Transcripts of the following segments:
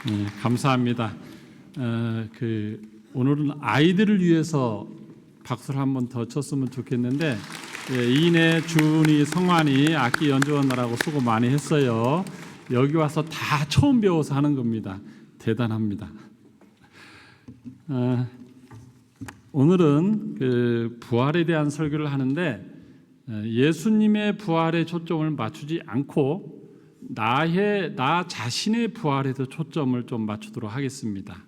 네, 감사합니다. 오늘은 아이들을 위해서 박수를 한번 더 쳤으면 좋겠는데, 이인혜, 준이, 성환이 악기 연주하느라고 수고 많이 했어요. 여기 와서 다 처음 배워서 하는 겁니다. 대단합니다. 오늘은 부활에 대한 설교를 하는데, 예수님의 부활에 초점을 맞추지 않고 나 자신의 부활에도 초점을 좀 맞추도록 하겠습니다.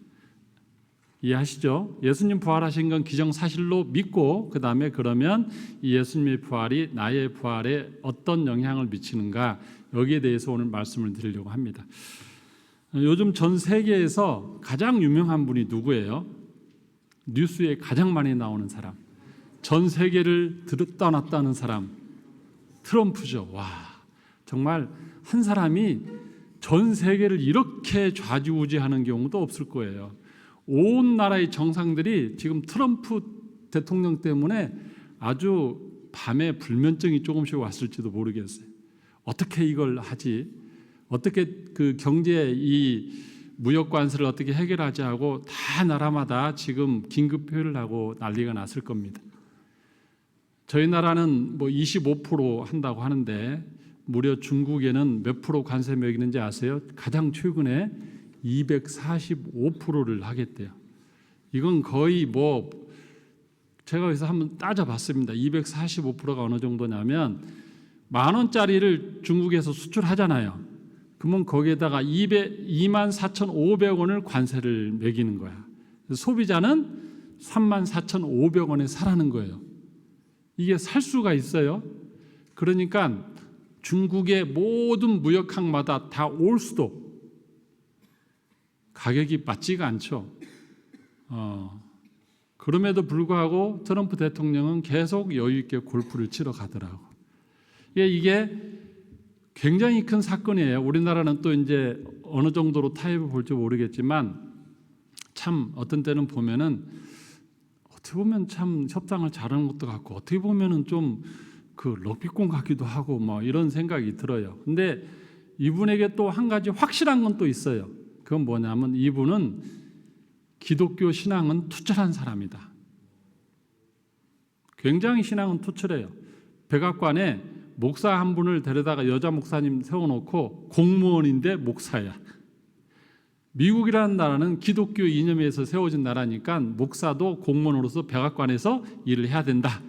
이해하시죠? 예수님 부활하신 건 기정사실로 믿고, 그 다음에 그러면 이 예수님의 부활이 나의 부활에 어떤 영향을 미치는가, 여기에 대해서 오늘 말씀을 드리려고 합니다. 요즘 전 세계에서 가장 유명한 분이 누구예요? 뉴스에 가장 많이 나오는 사람, 전 세계를 떠났다는 사람, 트럼프죠. 와, 정말 한 사람이 전 세계를 이렇게 좌지우지하는 경우도 없을 거예요. 온 나라의 정상들이 지금 트럼프 대통령 때문에 아주 밤에 불면증이 조금씩 왔을지도 모르겠어요. 어떻게 이걸 하지? 어떻게 그 경제 이 무역 관세를 어떻게 해결하지 하고 다 나라마다 지금 긴급 회의를 하고 난리가 났을 겁니다. 저희 나라는 25% 한다고 하는데 무려 중국에는 몇 프로 관세 매기는지 아세요? 가장 최근에 245%를 하겠대요. 이건 거의 제가 여기서 한번 따져봤습니다. 245%가 어느 정도냐면 10,000원짜리를 중국에서 수출하잖아요. 그러면 거기에다가 24,500원을 관세를 매기는 거야. 소비자는 34,500원에 사라는 거예요. 이게 살 수가 있어요? 그러니까 중국의 모든 무역항마다 다 올 수도 가격이 맞지가 않죠. 그럼에도 불구하고 트럼프 대통령은 계속 여유 있게 골프를 치러 가더라고. 이게 굉장히 큰 사건이에요. 우리나라는 또 이제 어느 정도로 타협을 볼지 모르겠지만 참 어떤 때는 보면은 어떻게 보면 참 협상을 잘하는 것도 같고 어떻게 보면은 좀 럭비공 같기도 하고 이런 생각이 들어요. 근데 이분에게 또 한 가지 확실한 건 또 있어요. 그건 뭐냐면 이분은 기독교 신앙은 투철한 사람이다. 굉장히 신앙은 투철해요. 백악관에 목사 한 분을 데려다가 여자 목사님 세워놓고 공무원인데 목사야. 미국이라는 나라는 기독교 이념에서 세워진 나라니까 목사도 공무원으로서 백악관에서 일을 해야 된다.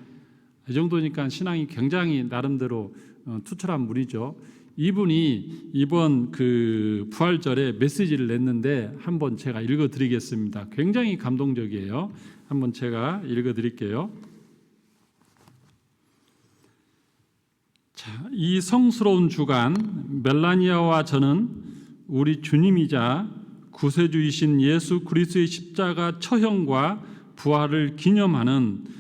이 정도니까 신앙이 굉장히 나름대로 투철한 분이죠. 이분이 이번 부활절에 메시지를 냈는데 한번 제가 읽어드리겠습니다. 굉장히 감동적이에요. 한번 제가 읽어드릴게요. 자, 이 성스러운 주간 멜라니아와 저는 우리 주님이자 구세주이신 예수 그리스도의 십자가 처형과 부활을 기념하는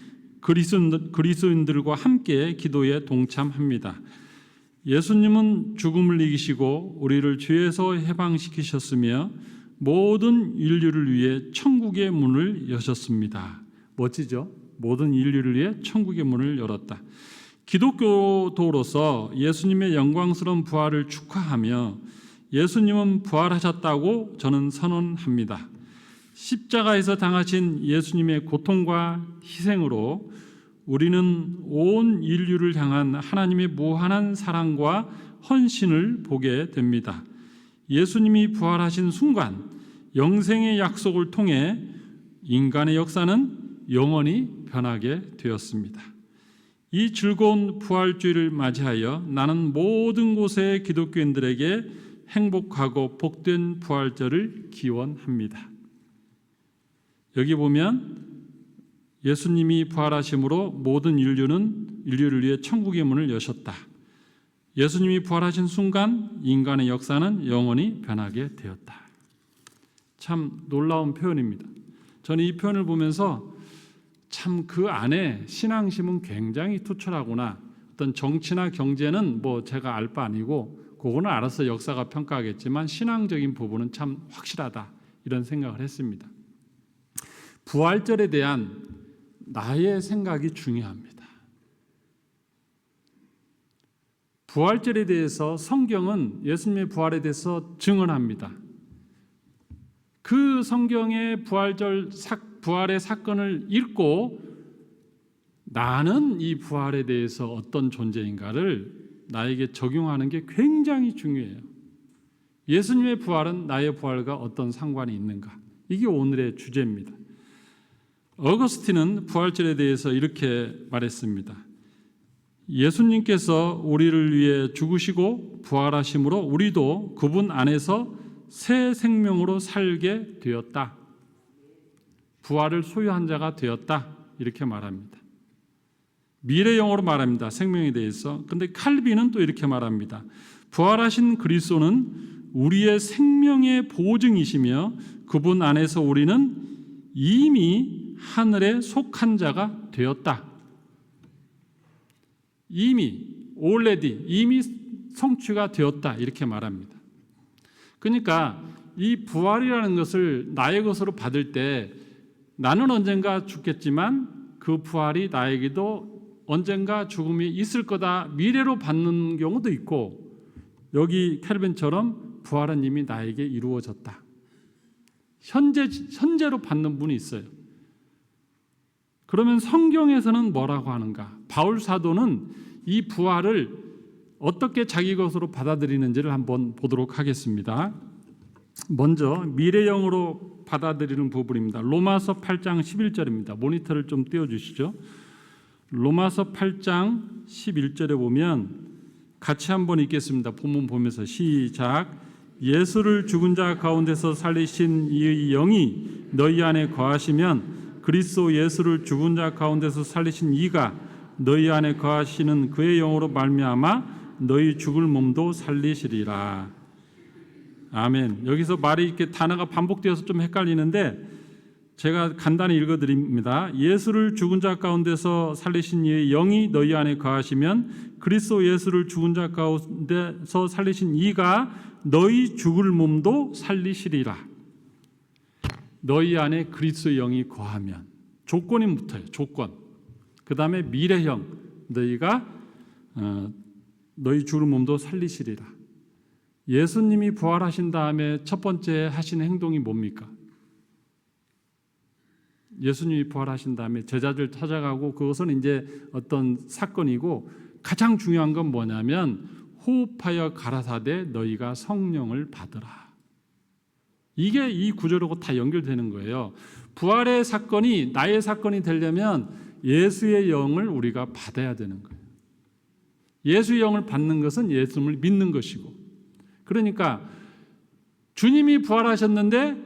그리스도인들과 함께 기도에 동참합니다. 예수님은 죽음을 이기시고 우리를 죄에서 해방시키셨으며 모든 인류를 위해 천국의 문을 여셨습니다. 멋지죠? 모든 인류를 위해 천국의 문을 열었다. 기독교도로서 예수님의 영광스러운 부활을 축하하며 예수님은 부활하셨다고 저는 선언합니다. 십자가에서 당하신 예수님의 고통과 희생으로 우리는 온 인류를 향한 하나님의 무한한 사랑과 헌신을 보게 됩니다. 예수님이 부활하신 순간 영생의 약속을 통해 인간의 역사는 영원히 변하게 되었습니다. 이 즐거운 부활주의를 맞이하여 나는 모든 곳의 기독교인들에게 행복하고 복된 부활절을 기원합니다. 여기 보면 예수님이 부활하심으로 모든 인류를 위해 천국의 문을 여셨다. 예수님이 부활하신 순간 인간의 역사는 영원히 변하게 되었다. 참 놀라운 표현입니다. 저는 이 표현을 보면서 참 그 안에 신앙심은 굉장히 투철하구나. 어떤 정치나 경제는 제가 알 바 아니고 그거는 알아서 역사가 평가하겠지만 신앙적인 부분은 참 확실하다. 이런 생각을 했습니다. 부활절에 대한 나의 생각이 중요합니다. 부활절에 대해서 성경은 예수님의 부활에 대해서 증언합니다. 그 성경의 부활의 사건을 읽고 나는 이 부활에 대해서 어떤 존재인가를 나에게 적용하는 게 굉장히 중요해요. 예수님의 부활은 나의 부활과 어떤 상관이 있는가? 이게 오늘의 주제입니다. 어거스틴은 부활절에 대해서 이렇게 말했습니다. 예수님께서 우리를 위해 죽으시고 부활하심으로 우리도 그분 안에서 새 생명으로 살게 되었다. 부활을 소유한 자가 되었다. 이렇게 말합니다. 미래형으로 말합니다. 생명에 대해서. 근데 칼빈은 또 이렇게 말합니다. 부활하신 그리스도는 우리의 생명의 보증이시며 그분 안에서 우리는 이미 하늘에 속한 자가 되었다. 이미 성취가 되었다. 이렇게 말합니다. 그러니까 이 부활이라는 것을 나의 것으로 받을 때 나는 언젠가 죽겠지만 그 부활이 나에게도 언젠가 죽음이 있을 거다 미래로 받는 경우도 있고, 여기 캘빈처럼 부활은 이미 나에게 이루어졌다. 현재로 받는 분이 있어요. 그러면 성경에서는 뭐라고 하는가? 바울 사도는 이 부활을 어떻게 자기 것으로 받아들이는지를 한번 보도록 하겠습니다. 먼저 미래형으로 받아들이는 부분입니다. 로마서 8장 11절입니다. 모니터를 좀 띄워주시죠. 로마서 8장 11절에 보면 같이 한번 읽겠습니다. 본문 보면서 시작. 예수를 죽은 자 가운데서 살리신 이 영이 너희 안에 거하시면 그리스도 예수를 죽은 자 가운데서 살리신 이가 너희 안에 거하시는 그의 영으로 말미암아 너희 죽을 몸도 살리시리라. 아멘. 여기서 말이 이렇게 단어가 반복되어서 좀 헷갈리는데 제가 간단히 읽어드립니다. 예수를 죽은 자 가운데서 살리신 이의 영이 너희 안에 거하시면 그리스도 예수를 죽은 자 가운데서 살리신 이가 너희 죽을 몸도 살리시리라. 너희 안에 그리스도의 영이 거하면 조건이 붙어요. 조건. 그 다음에 미래형. 너희가 너희 죽을 몸도 살리시리라. 예수님이 부활하신 다음에 첫 번째 하신 행동이 뭡니까? 예수님이 부활하신 다음에 제자들 찾아가고 그것은 이제 어떤 사건이고, 가장 중요한 건 뭐냐면 호흡하여 가라사대 너희가 성령을 받으라. 이게 이 구절하고 다 연결되는 거예요. 부활의 사건이 나의 사건이 되려면 예수의 영을 우리가 받아야 되는 거예요. 예수의 영을 받는 것은 예수님을 믿는 것이고, 그러니까 주님이 부활하셨는데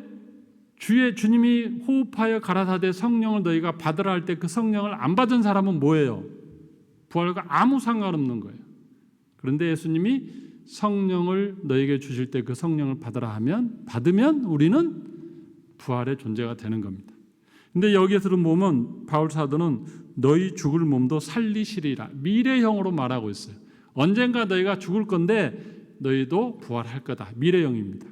주님이 호흡하여 가라사대 성령을 너희가 받으라 할 때 그 성령을 안 받은 사람은 뭐예요? 부활과 아무 상관없는 거예요. 그런데 예수님이 성령을 너에게 주실 때 그 성령을 받으라 하면 받으면 우리는 부활의 존재가 되는 겁니다. 근데 여기에서 보면 바울 사도는 너희 죽을 몸도 살리시리라. 미래형으로 말하고 있어요. 언젠가 너희가 죽을 건데 너희도 부활할 거다. 미래형입니다.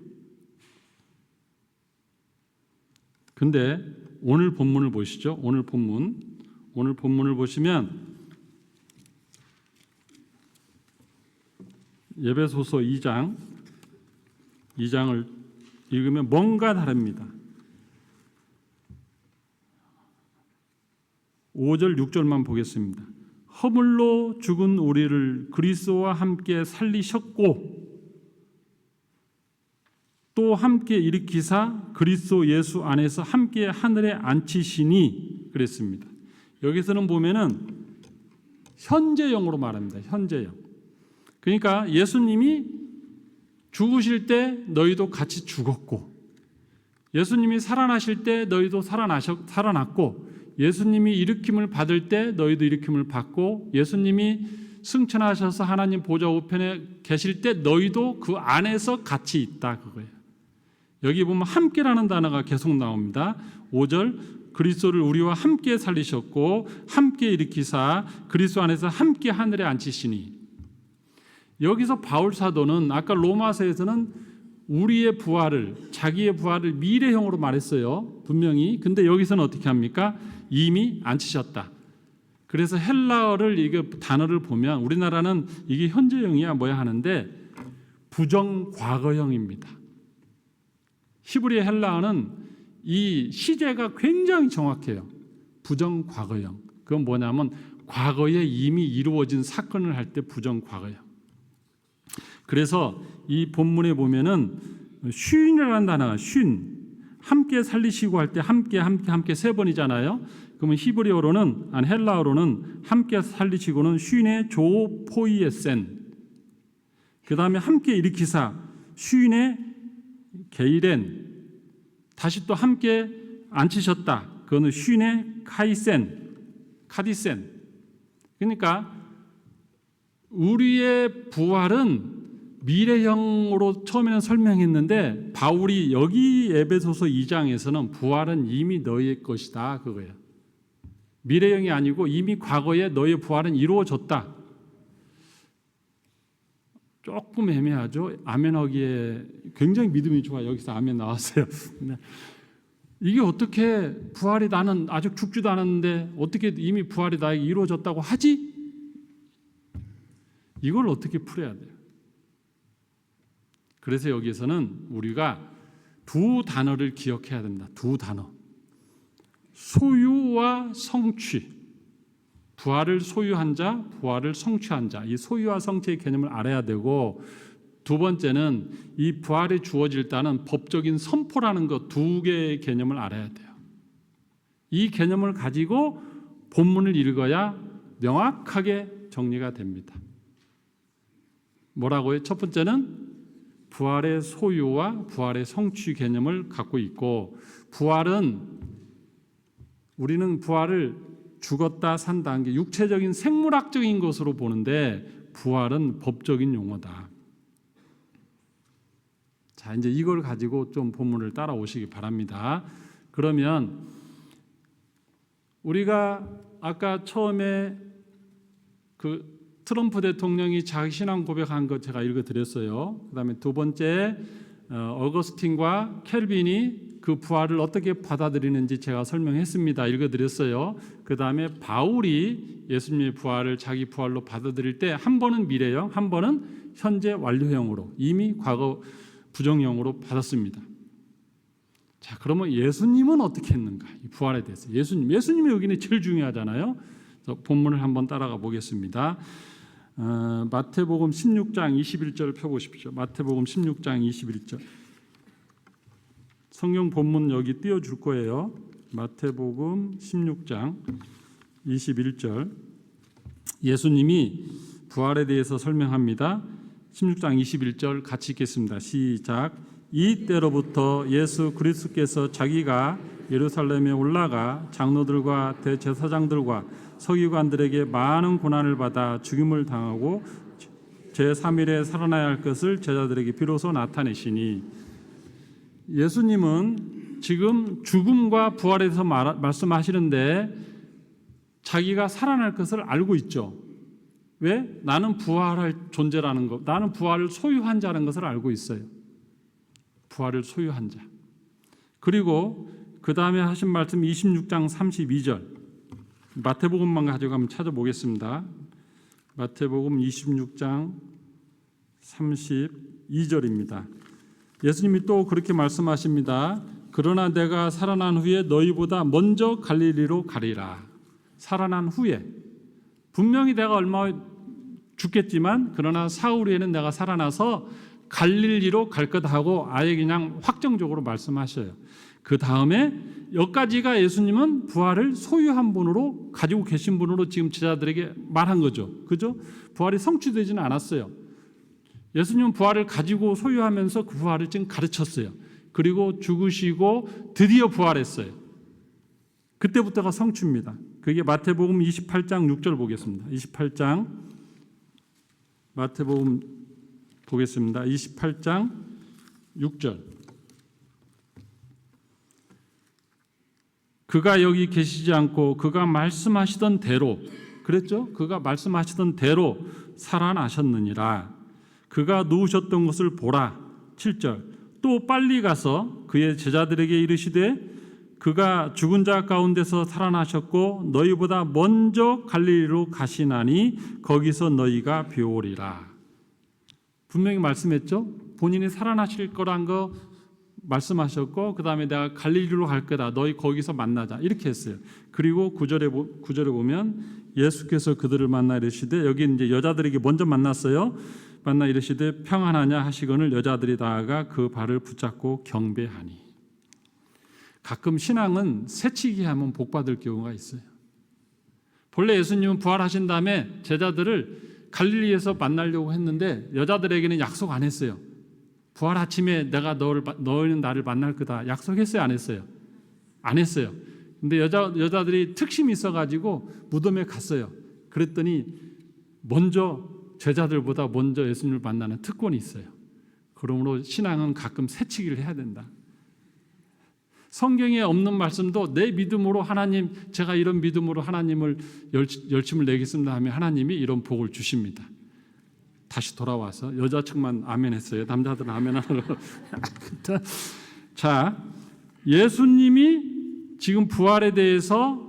근데 오늘 본문을 보시죠. 오늘 본문을 보시면 에베소서 2장을 읽으면 뭔가 다릅니다. 5절 6절만 보겠습니다. 허물로 죽은 우리를 그리스도와 함께 살리셨고 또 함께 일으키사 그리스도 예수 안에서 함께 하늘에 앉히시니 그랬습니다. 여기서는 보면은 현재형으로 말합니다. 현재형. 그러니까 예수님이 죽으실 때 너희도 같이 죽었고, 예수님이 살아나실 때 너희도 살아났고, 예수님이 일으킴을 받을 때 너희도 일으킴을 받고, 예수님이 승천하셔서 하나님 보좌 우편에 계실 때 너희도 그 안에서 같이 있다, 그거예요. 여기 보면 함께라는 단어가 계속 나옵니다. 5절 그리스도를 우리와 함께 살리셨고 함께 일으키사 그리스도 안에서 함께 하늘에 앉히시니. 여기서 바울 사도는 아까 로마서에서는 우리의 부활을, 자기의 부활을 미래형으로 말했어요. 분명히. 근데 여기서는 어떻게 합니까? 이미 앉히셨다. 그래서 헬라어를 이게 단어를 보면 우리나라는 이게 현재형이야 뭐야 하는데 부정 과거형입니다. 히브리 헬라어는 이 시제가 굉장히 정확해요. 부정과거형. 그건 뭐냐면 과거에 이미 이루어진 사건을 할 때 부정과거형. 그래서 이 본문에 보면은 쉰이라는 단어가 함께 살리시고 할 때 함께 세 번이잖아요. 그러면 히브리어로는 헬라어로는 함께 살리시고는 쉰의 조포이에센. 그다음에 함께 일으키사 쉰의 게이렌. 다시 또 함께 앉히셨다. 그거는 쉰의 카디센. 그러니까 우리의 부활은 미래형으로 처음에는 설명했는데 바울이 여기 에베소서 2장에서는 부활은 이미 너희의 것이다 그거예요. 미래형이 아니고 이미 과거에 너희의 부활은 이루어졌다. 조금 애매하죠. 아멘하기에 굉장히 믿음이 좋아. 여기서 아멘 나왔어요. 이게 어떻게 부활이 나는 아직 죽지도 않았는데 어떻게 이미 부활이 나에게 이루어졌다고 하지? 이걸 어떻게 풀어야 돼요? 그래서 여기에서는 우리가 두 단어를 기억해야 됩니다. 두 단어. 소유와 성취. 부활을 소유한 자, 부활을 성취한 자. 이 소유와 성취의 개념을 알아야 되고, 두 번째는 이 부활이 주어질 때는 법적인 선포라는 것 두 개의 개념을 알아야 돼요. 이 개념을 가지고 본문을 읽어야 명확하게 정리가 됩니다. 뭐라고요? 첫 번째는 부활의 소유와 부활의 성취 개념을 갖고 있고, 우리는 부활을 죽었다 산다는 게 육체적인 생물학적인 것으로 보는데 부활은 법적인 용어다. 자, 이제 이걸 가지고 좀 본문을 따라오시기 바랍니다. 그러면 우리가 아까 처음에 그 트럼프 대통령이 자기 신앙 고백한 것 제가 읽어드렸어요. 그다음에 두 번째 어거스틴과 켈빈이 그 부활을 어떻게 받아들이는지 제가 설명했습니다. 읽어드렸어요. 그다음에 바울이 예수님의 부활을 자기 부활로 받아들일 때 한 번은 미래형, 한 번은 현재 완료형으로 이미 과거 부정형으로 받았습니다. 자, 그러면 예수님은 어떻게 했는가? 이 부활에 대해서 예수님이 여기는 제일 중요하잖아요. 그래서 본문을 한번 따라가 보겠습니다. 마태복음 16장 21절 펴보십시오. 마태복음 16장 21절. 성경 본문 여기 띄워줄 거예요. 마태복음 16장 21절. 예수님이 부활에 대해서 설명합니다. 16장 21절 같이 읽겠습니다. 시작. 이때로부터 예수 그리스도께서 자기가 예루살렘에 올라가 장로들과 대제사장들과 서기관들에게 많은 고난을 받아 죽임을 당하고 제3일에 살아나야 할 것을 제자들에게 비로소 나타내시니, 예수님은 지금 죽음과 부활에 대해서 말씀하시는데 자기가 살아날 것을 알고 있죠. 왜? 나는 부활할 존재라는 것, 나는 부활을 소유한 자라는 것을 알고 있어요. 부활을 소유한 자. 그리고 그 다음에 하신 말씀 26장 32절. 마태복음만 가지고 한번 찾아보겠습니다. 마태복음 26장 32절입니다. 예수님이 또 그렇게 말씀하십니다. 그러나 내가 살아난 후에 너희보다 먼저 갈릴리로 가리라. 살아난 후에 분명히 내가 얼마 죽겠지만 그러나 사흘 후에는 내가 살아나서 갈릴리로 갈 거다 하고 아예 그냥 확정적으로 말씀하셔요. 그 다음에 여기까지가 예수님은 부활을 소유한 분으로 가지고 계신 분으로 지금 제자들에게 말한 거죠. 그죠? 부활이 성취되지는 않았어요. 예수님은 부활을 가지고 소유하면서 그 부활을 지금 가르쳤어요. 그리고 죽으시고 드디어 부활했어요. 그때부터가 성취입니다. 그게 마태복음 28장 6절 보겠습니다. 28장 마태복음 보겠습니다. 28장 6절. 그가 여기 계시지 않고 그가 말씀하시던 대로, 그랬죠? 그가 말씀하시던 대로 살아나셨느니라. 그가 누우셨던 것을 보라. 7절. 또 빨리 가서 그의 제자들에게 이르시되 그가 죽은 자 가운데서 살아나셨고 너희보다 먼저 갈릴리로 가시나니 거기서 너희가 배우리라. 분명히 말씀했죠. 본인이 살아나실 거란 거 말씀하셨고 그 다음에 내가 갈릴리로 갈 거다. 너희 거기서 만나자. 이렇게 했어요. 그리고 9절에 보면 예수께서 그들을 만나 이르시되, 여기 이제 여자들에게 먼저 만났어요. 만나 이르시되 평안하냐 하시거늘 여자들이 나아가 그 발을 붙잡고 경배하니. 가끔 신앙은 새치기 하면 복 받을 경우가 있어요. 본래 예수님은 부활하신 다음에 제자들을 갈릴리에서 만나려고 했는데 여자들에게는 약속 안 했어요. 부활 아침에 내가 너희는 나를 만날 거다. 약속했어요, 안 했어요? 안 했어요. 근데 여자들이 특심이 있어가지고 무덤에 갔어요. 그랬더니 제자들보다 먼저 예수님을 만나는 특권이 있어요. 그러므로 신앙은 가끔 새치기를 해야 된다. 성경에 없는 말씀도 내 믿음으로 하나님, 제가 이런 믿음으로 하나님을 열심을 내겠습니다 하면 하나님이 이런 복을 주십니다. 다시 돌아와서 여자 측만 아멘 했어요. 남자들은 아멘 안 하고. 자, 예수님이 지금 부활에 대해서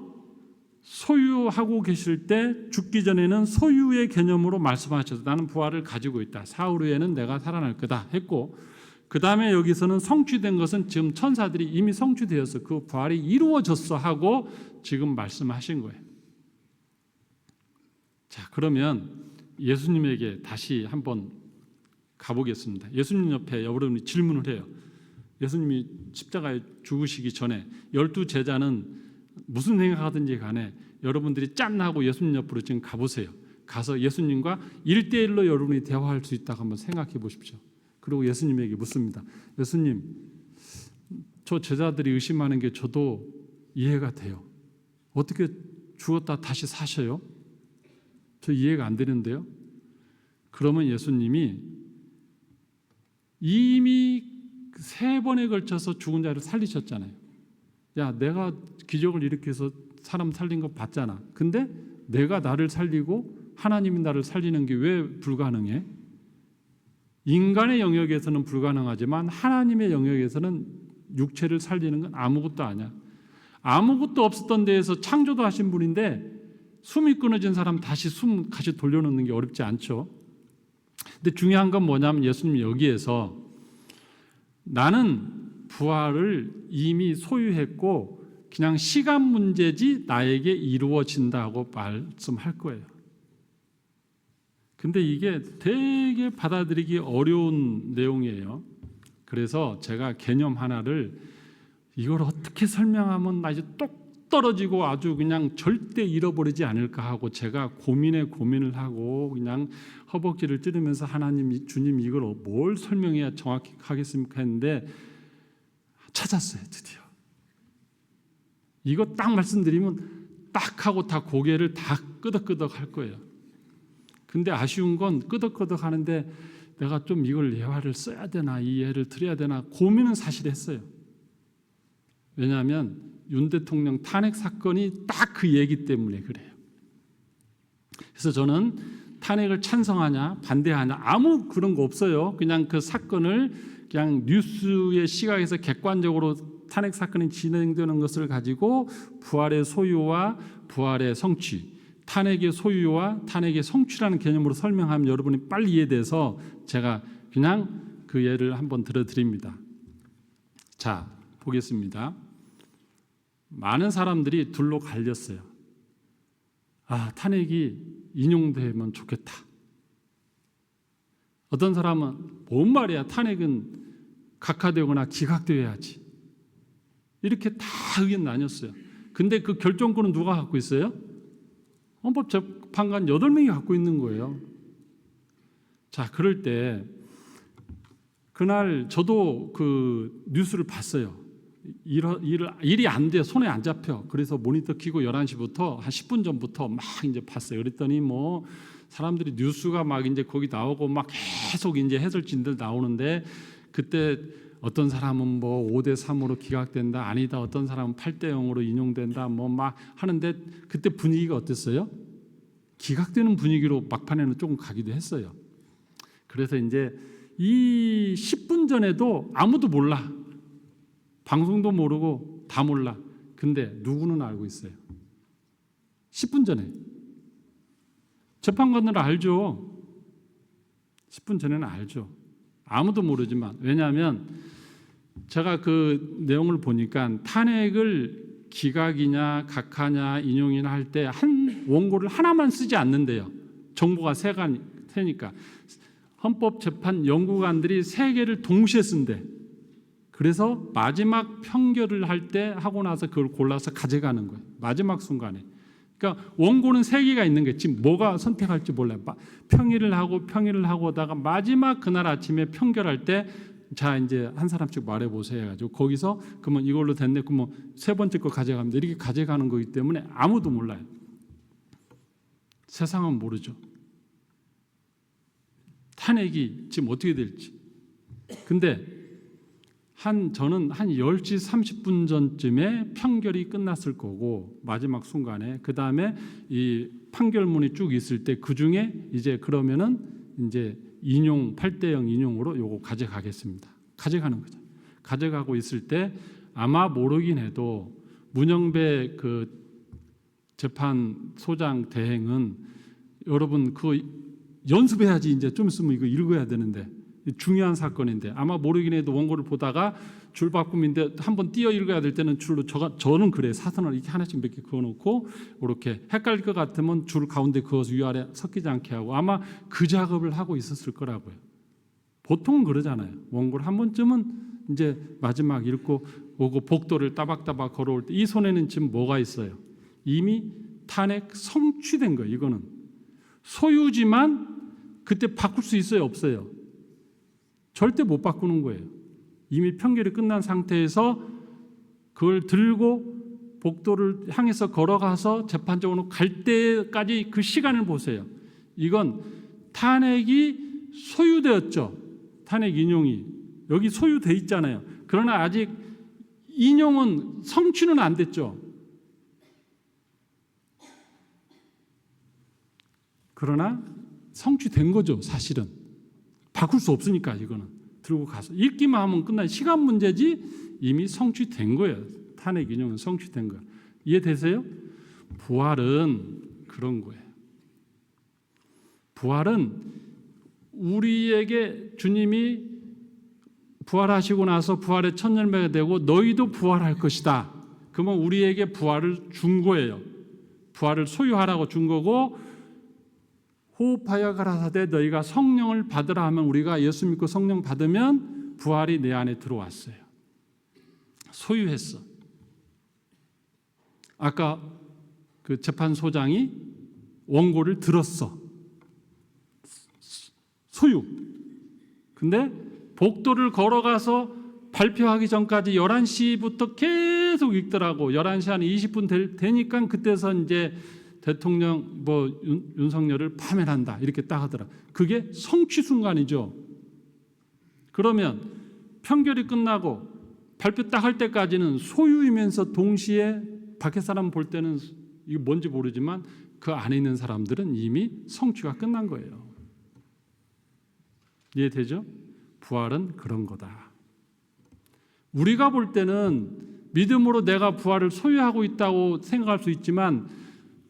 소유하고 계실 때 죽기 전에는 소유의 개념으로 말씀하셔서 나는 부활을 가지고 있다. 사흘 후에는 내가 살아날 거다 했고, 그 다음에 여기서는 성취된 것은 지금 천사들이 이미 성취되어서 그 부활이 이루어졌어 하고 지금 말씀하신 거예요. 자, 그러면 예수님에게 다시 한번 가보겠습니다. 예수님 옆에 여러분이 질문을 해요. 예수님이 십자가에 죽으시기 전에 12 제자는 무슨 생각하든지 간에 여러분들이 짠하고 예수님 옆으로 지금 가보세요. 가서 예수님과 1대1로 여러분이 대화할 수 있다고 한번 생각해 보십시오. 그리고 예수님에게 묻습니다. 예수님, 저 제자들이 의심하는 게 저도 이해가 돼요. 어떻게 죽었다 다시 사셔요? 저 이해가 안 되는데요. 그러면 예수님이 이미 3번에 걸쳐서 죽은 자를 살리셨잖아요. 야, 내가 기적을 일으켜서 사람 살린 거 봤잖아. 근데 내가 나를 살리고 하나님이 나를 살리는 게 왜 불가능해? 인간의 영역에서는 불가능하지만 하나님의 영역에서는 육체를 살리는 건 아무것도 아니야. 아무것도 없었던 데에서 창조도 하신 분인데 숨이 끊어진 사람 다시 돌려놓는 게 어렵지 않죠. 근데 중요한 건 뭐냐면 예수님이 여기에서 나는 부활을 이미 소유했고 그냥 시간 문제지 나에게 이루어진다고 말씀할 거예요. 근데 이게 되게 받아들이기 어려운 내용이에요. 그래서 제가 개념 하나를 이걸 어떻게 설명하면 아주 똑 떨어지고 아주 그냥 절대 잃어버리지 않을까 하고 제가 고민을 하고 그냥 허벅지를 찌르면서 하나님, 주님 이걸 뭘 설명해야 정확히 하겠습니까 했는데 찾았어요, 드디어. 이거 딱 말씀드리면 딱 하고 다 고개를 다 끄덕끄덕 할 거예요. 근데 아쉬운 건 끄덕끄덕 하는데 내가 좀 이걸 예화를 써야 되나, 이 예를 드려야 되나 고민은 사실 했어요. 왜냐하면 윤 대통령 탄핵 사건이 딱 그 얘기 때문에 그래요. 그래서 저는 탄핵을 찬성하냐 반대하냐 아무 그런 거 없어요. 그냥 그 사건을 그냥 뉴스의 시각에서 객관적으로 탄핵 사건이 진행되는 것을 가지고 부활의 소유와 부활의 성취, 탄핵의 소유와 탄핵의 성취라는 개념으로 설명하면 여러분이 빨리 이해돼서 제가 그냥 그 예를 한번 들어드립니다. 자, 보겠습니다. 많은 사람들이 둘로 갈렸어요. 아, 탄핵이 인용되면 좋겠다. 어떤 사람은 뭔 말이야, 탄핵은 각하되거나 기각되어야지. 이렇게 다 의견 나뉘었어요. 근데 그 결정권은 누가 갖고 있어요? 헌법재판관 8명이 갖고 있는 거예요. 자, 그럴 때 그날 저도 그 뉴스를 봤어요. 일이 안 돼, 손에 안 잡혀. 그래서 모니터 켜고 11시부터 한 10분 전부터 막 이제 봤어요. 그랬더니 뭐 사람들이 뉴스가 막 이제 거기 나오고 막 계속 이제 해설진들 나오는데 그때 어떤 사람은 뭐 5대3으로 기각된다, 아니다. 어떤 사람은 8대0으로 인용된다, 뭐 막 하는데 그때 분위기가 어땠어요? 기각되는 분위기로 막판에는 조금 가기도 했어요. 그래서 이제 이 10분 전에도 아무도 몰라. 방송도 모르고 다 몰라. 근데 누구는 알고 있어요. 10분 전에. 재판관들은 알죠. 10분 전에는 알죠. 아무도 모르지만. 왜냐하면 제가 그 내용을 보니까 탄핵을 기각이냐 각하냐 인용이나 할 때 한 원고를 하나만 쓰지 않는데요. 정보가 세니까 헌법재판 연구관들이 3개를 동시에 쓴대. 그래서 마지막 판결을 할 때 하고 나서 그걸 골라서 가져가는 거예요. 마지막 순간에. 그러니까 원고는 3개가 있는 게 지금 뭐가 선택할지 몰라요. 평일을 하고 하다가 마지막 그날 아침에 판결할 때 자 이제 한 사람씩 말해보세요 해가지고 거기서 그러면 이걸로 됐네 그러면 3번째 거 가져갑니다. 이렇게 가져가는 거기 때문에 아무도 몰라요. 세상은 모르죠. 탄핵이 지금 어떻게 될지. 근데 저는 한 10시 30분 전쯤에 판결이 끝났을 거고 마지막 순간에 그 다음에 이 판결문이 쭉 있을 때 그 중에 이제 그러면은 이제 8대 0 인용으로 요거 가져가겠습니다. 가져가는 거죠. 가져가고 있을 때 아마 모르긴 해도 문영배 그 재판소장 대행은 여러분 그 연습해야지 이제 좀 있으면 이거 읽어야 되는데 중요한 사건인데 아마 모르긴 해도 원고를 보다가 줄바꿈인데 한번 띄어 읽어야 될 때는 줄로 저는 그래 사선을 이렇게 하나씩 몇 개 그어놓고 이렇게 헷갈릴 것 같으면 줄 가운데 그어서 위아래 섞이지 않게 하고 아마 그 작업을 하고 있었을 거라고요. 보통은 그러잖아요. 원고를 한 번쯤은 이제 마지막 읽고 오고 복도를 따박따박 걸어올 때 이 손에는 지금 뭐가 있어요? 이미 탄핵 성취된 거예요. 이거는 소유지만 그때 바꿀 수 있어요? 없어요? 절대 못 바꾸는 거예요. 이미 판결이 끝난 상태에서 그걸 들고 복도를 향해서 걸어가서 재판정으로 갈 때까지 그 시간을 보세요. 이건 탄핵이 소유되었죠. 탄핵 인용이 여기 소유돼 있잖아요. 그러나 아직 인용은 성취는 안 됐죠. 그러나 성취된 거죠. 사실은 바꿀 수 없으니까 이거는 들고 가서 읽기만 하면 끝나는 시간 문제지 이미 성취된 거예요. 탄핵 인용은 성취된 거예요. 이해되세요? 부활은 그런 거예요. 부활은 우리에게 주님이 부활하시고 나서 부활의 첫 열매가 되고 너희도 부활할 것이다. 그러면 우리에게 부활을 준 거예요. 부활을 소유하라고 준 거고 호흡하여 가라사대 너희가 성령을 받으라 하면 우리가 예수 믿고 성령 받으면 부활이 내 안에 들어왔어요. 소유했어. 아까 그 재판소장이 원고를 들었어. 소유. 근데 복도를 걸어가서 발표하기 전까지 11시부터 계속 읽더라고. 11시 한 20분 되니까 그때서 이제 대통령 윤석열을 파면한다 이렇게 딱 하더라. 그게 성취 순간이죠. 그러면 판결이 끝나고 발표 딱 할 때까지는 소유이면서 동시에 밖에 사람 볼 때는 이게 뭔지 모르지만 그 안에 있는 사람들은 이미 성취가 끝난 거예요. 이해되죠? 부활은 그런 거다. 우리가 볼 때는 믿음으로 내가 부활을 소유하고 있다고 생각할 수 있지만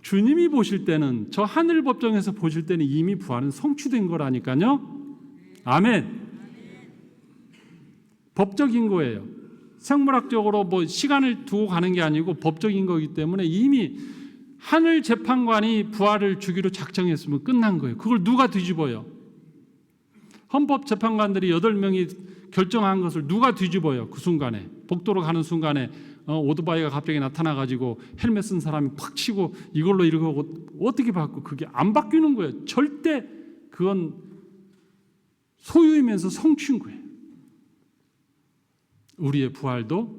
주님이 보실 때는 저 하늘 법정에서 보실 때는 이미 부활은 성취된 거라니까요. 아멘. 법적인 거예요. 생물학적으로 뭐 시간을 두고 가는 게 아니고 법적인 거기 때문에 이미 하늘 재판관이 부활을 주기로 작정했으면 끝난 거예요. 그걸 누가 뒤집어요? 헌법 재판관들이 8명이 결정한 것을 누가 뒤집어요? 그 순간에 복도로 가는 순간에 오토바이가 갑자기 나타나가지고 헬멧 쓴 사람이 팍 치고 이걸로 이러고 어떻게 바꿔? 그게 안 바뀌는 거예요. 절대 그건 소유이면서 성취인 거예요. 우리의 부활도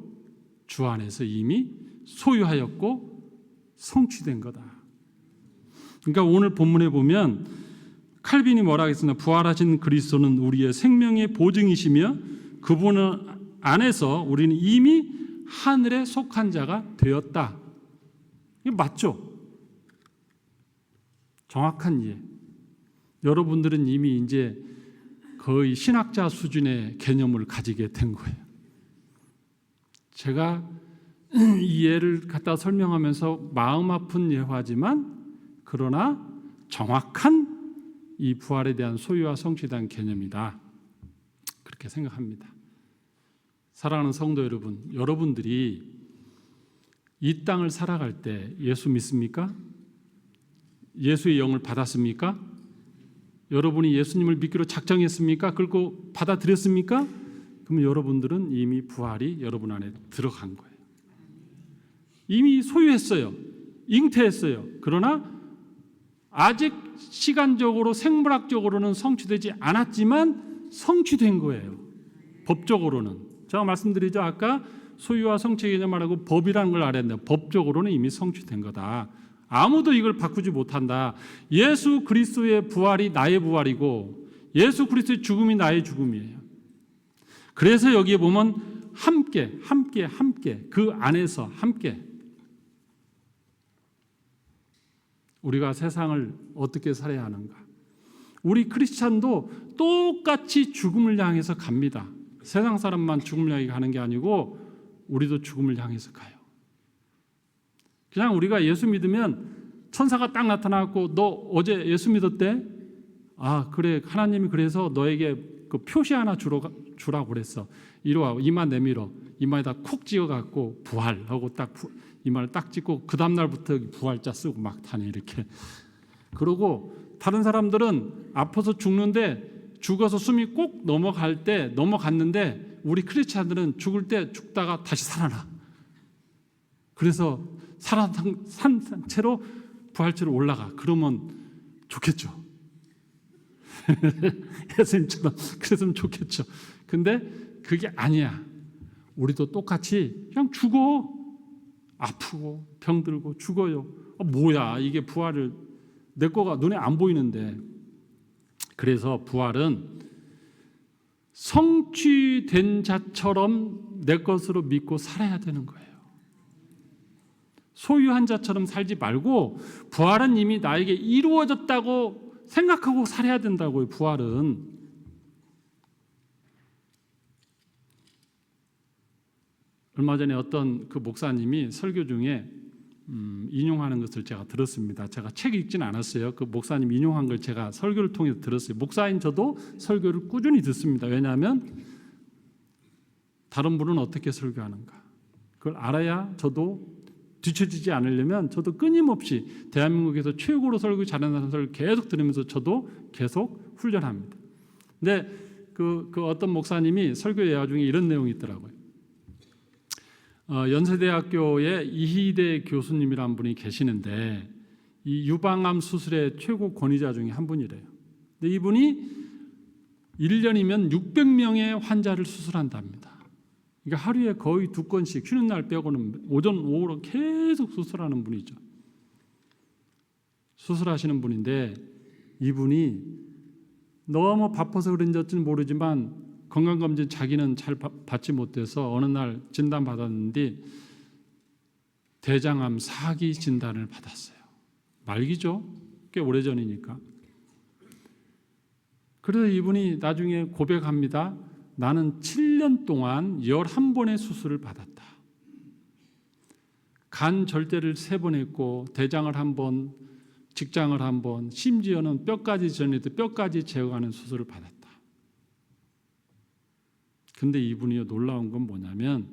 주 안에서 이미 소유하였고 성취된 거다. 그러니까 오늘 본문에 보면 칼빈이 뭐라 하겠습니까? 부활하신 그리스도는 우리의 생명의 보증이시며 그분 안에서 우리는 이미 하늘에 속한 자가 되었다. 이게 맞죠? 정확한 이해. 여러분들은 이미 이제 거의 신학자 수준의 개념을 가지게 된 거예요. 제가 이 예를 갖다 설명하면서 마음 아픈 예화지만 그러나 정확한 이 부활에 대한 소유와 성취에 대한 개념이다. 그렇게 생각합니다. 사랑하는 성도 여러분, 여러분들이 이 땅을 살아갈 때 예수 믿습니까? 예수의 영을 받았습니까? 여러분이 예수님을 믿기로 작정했습니까? 그리고 받아들였습니까? 그러면 여러분들은 이미 부활이 여러분 안에 들어간 거예요. 이미 소유했어요. 잉태했어요. 그러나 아직 시간적으로 생물학적으로는 성취되지 않았지만 성취된 거예요. 법적으로는. 제가 말씀드리죠. 아까 소유와 성취 개념 말하고 법이라는 걸 알아야 돼요. 법적으로는 이미 성취된 거다. 아무도 이걸 바꾸지 못한다. 예수 그리스도의 부활이 나의 부활이고 예수 그리스도의 죽음이 나의 죽음이에요. 그래서 여기에 보면 함께 그 안에서 함께 우리가 세상을 어떻게 살아야 하는가? 우리 크리스찬도 똑같이 죽음을 향해서 갑니다. 세상 사람만 죽음을 향해 가는 게 아니고 우리도 죽음을 향해서 가요. 그냥 우리가 예수 믿으면 천사가 딱 나타나고 너 어제 예수 믿었대? 아 그래 하나님이 그래서 너에게 그 표시 하나 주라고 그랬어. 이리 와 이마 내밀어. 이마에다 콕 찍어갖고 부활하고 딱 이마를 딱 찍고 그 다음날부터 부활자 쓰고 막 다니 이렇게. 그러고 다른 사람들은 아파서 죽는데 죽어서 숨이 꼭 넘어갔는데 우리 크리스찬들은 죽을 때 죽다가 다시 살아나. 그래서 살아난 채로 부활체로 올라가. 그러면 좋겠죠. 예수님처럼 그랬으면 좋겠죠. 근데 그게 아니야. 우리도 똑같이 그냥 죽어. 아프고 병들고 죽어요. 뭐야 이게 부활을 내 거가 눈에 안 보이는데. 그래서 부활은 성취된 자처럼 내 것으로 믿고 살아야 되는 거예요. 소유한 자처럼 살지 말고 부활은 이미 나에게 이루어졌다고 생각하고 살아야 된다고요. 부활은. 얼마 전에 어떤 그 목사님이 설교 중에 인용하는 것을 제가 들었습니다. 제가 책 읽지는 않았어요. 그 목사님 인용한 걸 제가 설교를 통해서 들었어요. 목사인 저도 설교를 꾸준히 듣습니다. 왜냐하면 다른 분은 어떻게 설교하는가 그걸 알아야 저도 뒤처지지 않으려면 저도 끊임없이 대한민국에서 최고로 설교 잘하는 사람을 계속 들으면서 저도 계속 훈련합니다. 근데 그 어떤 목사님이 설교 예화 중에 이런 내용이 있더라고요. 연세대학교의 이희대 교수님이라는 분이 계시는데 이 유방암 수술의 최고 권위자 중에 한 분이래요. 근데 이분이 1년이면 600명의 환자를 수술한답니다. 그러니까 하루에 거의 2건씩 쉬는 날 빼고는 오전 오후로 계속 수술하는 분이죠. 수술하시는 분인데 이분이 너무 바빠서 그런지는 모르지만 건강검진 자기는 잘 받지 못해서 어느 날 진단받았는데 대장암 4기 진단을 받았어요. 말기죠. 꽤 오래전이니까. 그래서 이분이 나중에 고백합니다. 나는 7년 동안 11번의 수술을 받았다. 간 절제를 3번 했고 대장을 1번, 직장을 1번, 심지어는 뼈까지 전에도 뼈까지 제거하는 수술을 받았다. 근데 이분이 놀라운 건 뭐냐면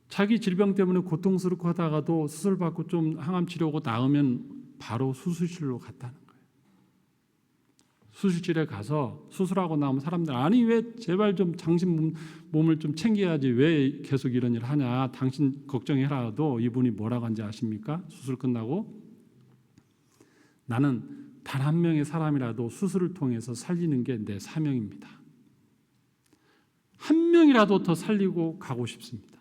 자기 질병 때문에 고통스럽고 하다가도 수술받고 좀 항암 치료하고 나으면 바로 수술실로 갔다는 거예요. 수술실에 가서 수술하고 나오면 사람들 아니 왜 제발 좀 당신 몸을 좀 챙겨야지 왜 계속 이런 일 하냐 당신 걱정해라도 이분이 뭐라고 한지 아십니까? 수술 끝나고 나는 단 한 명의 사람이라도 수술을 통해서 살리는 게 내 사명입니다. 한 명이라도 더 살리고 가고 싶습니다.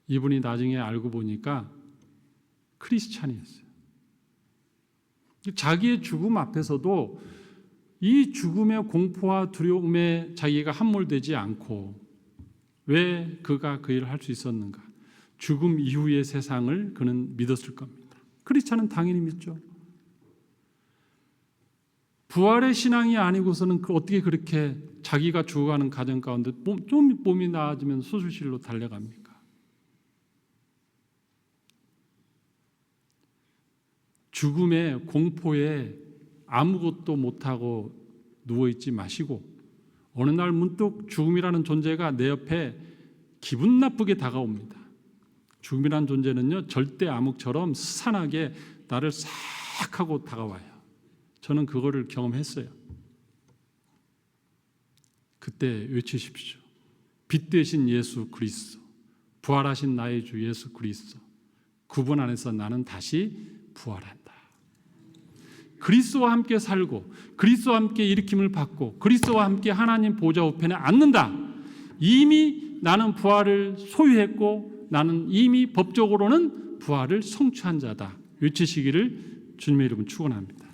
이분이 나중에 알고 보니까 크리스찬이었어요. 자기의 죽음 앞에서도 이 죽음의 공포와 두려움에 자기가 함몰되지 않고 왜 그가 그 일을 할 수 있었는가? 죽음 이후의 세상을 그는 믿었을 겁니다. 크리스찬은 당연히 믿죠. 부활의 신앙이 아니고서는 어떻게 그렇게 자기가 죽어가는 가정 가운데 좀 몸이 나아지면 수술실로 달려갑니까? 죽음의 공포에 아무것도 못하고 누워있지 마시고 어느 날 문득 죽음이라는 존재가 내 옆에 기분 나쁘게 다가옵니다. 죽음이라는 존재는요, 절대 암흑처럼 스산하게 나를 싹 하고 다가와요. 저는 그거를 경험했어요. 그때 외치십시오. 빛 되신 예수 그리스도, 부활하신 나의 주 예수 그리스도, 그분 안에서 나는 다시 부활한다. 그리스도와 함께 살고 그리스도와 함께 일으킴을 받고 그리스도와 함께 하나님 보좌 우편에 앉는다. 이미 나는 부활을 소유했고 나는 이미 법적으로는 부활을 성취한 자다. 외치시기를 주님의 이름으로 축원합니다.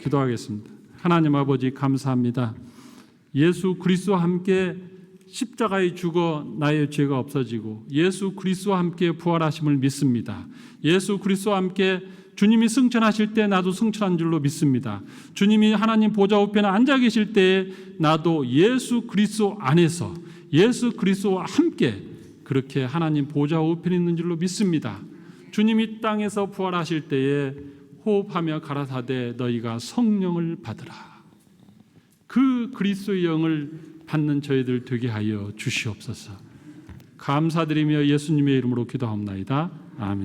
기도하겠습니다. 하나님 아버지 감사합니다. 예수 그리스도와 함께 십자가에 죽어 나의 죄가 없어지고 예수 그리스도와 함께 부활하심을 믿습니다. 예수 그리스도와 함께 주님이 승천하실 때 나도 승천한 줄로 믿습니다. 주님이 하나님 보좌 우편에 앉아 계실 때에 나도 예수 그리스도 안에서 예수 그리스도와 함께 그렇게 하나님 보좌 우편에 있는 줄로 믿습니다. 주님이 땅에서 부활하실 때에 호흡하며 가라사대 너희가 성령을 받으라. 그 그리스도의 영을 받는 저희들 되게 하여 주시옵소서. 감사드리며 예수님의 이름으로 기도합나이다. 아멘.